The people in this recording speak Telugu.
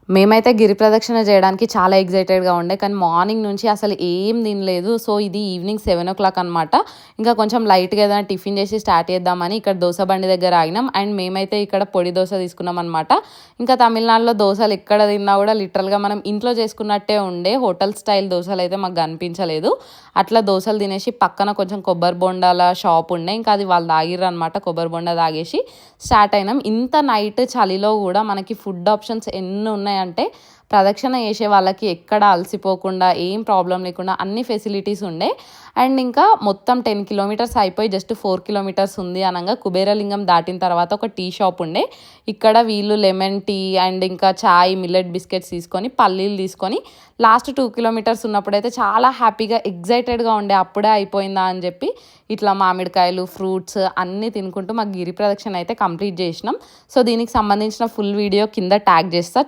మేమైతే గిరి ప్రదక్షిణ చేయడానికి చాలా ఎక్సైటెడ్‌గా ఉండే. కానీ మార్నింగ్ నుంచి అసలు ఏం తినలేదు. సో, ఇది ఈవినింగ్ 7:00 అనమాట. ఇంకా కొంచెం లైట్‌గా ఏదైనా టిఫిన్ చేసి స్టార్ట్ చేద్దామని ఇక్కడ దోస బండి దగ్గర ఆగినాం. అండ్ మేమైతే ఇక్కడ పొడి దోస తీసుకున్నాం అనమాట. ఇంకా తమిళనాడులో దోసలు ఎక్కడ తిన్నా కూడా లిటరల్‌గా మనం ఇంట్లో చేసుకున్నట్టే ఉండే. హోటల్ స్టైల్ దోసలైతే మాకు కనిపించలేదు. అట్లా దోసలు తినేసి పక్కన కొంచెం కొబ్బరి బొండాల షాప్ ఉండే. ఇంకా అది వాళ్ళు తాగిర్రనమాట. కొబ్బరి బొండా తాగేసి స్టార్ట్ అయినాం. ఇంత నైట్ చలిలో కూడా మనకి ఫుడ్ ఆప్షన్స్ ఎన్ని ఉన్నాయంటే ప్రదక్షిణ చేసే వాళ్ళకి ఎక్కడ అలసిపోకుండా ఏం ప్రాబ్లం లేకుండా అన్ని ఫెసిలిటీస్ ఉండే. అండ్ ఇంకా మొత్తం 10 కిలోమీటర్స్ అయిపోయి జస్ట్ 4 కిలోమీటర్స్ ఉంది అనగా కుబేరలింగం దాటిన తర్వాత ఒక టీ షాప్ ఉండే. ఇక్కడ వీళ్ళు లెమన్ టీ అండ్ ఇంకా చాయ్ మిల్లెట్ బిస్కెట్స్ తీసుకొని పల్లీలు తీసుకొని లాస్ట్ 2 కిలోమీటర్స్ ఉన్నప్పుడైతే చాలా హ్యాపీగా ఎగ్జైటెడ్గా ఉండే అప్పుడే అయిపోయిందా అని చెప్పి ఇట్లా మామిడికాయలు ఫ్రూట్స్ అన్నీ తినుకుంటూ మాకు గిరి ప్రదక్షిణ అయితే కంప్లీట్ చేసినాం. సో దీనికి సంబంధించిన ఫుల్ వీడియో కింద ట్యాగ్ చేస్తా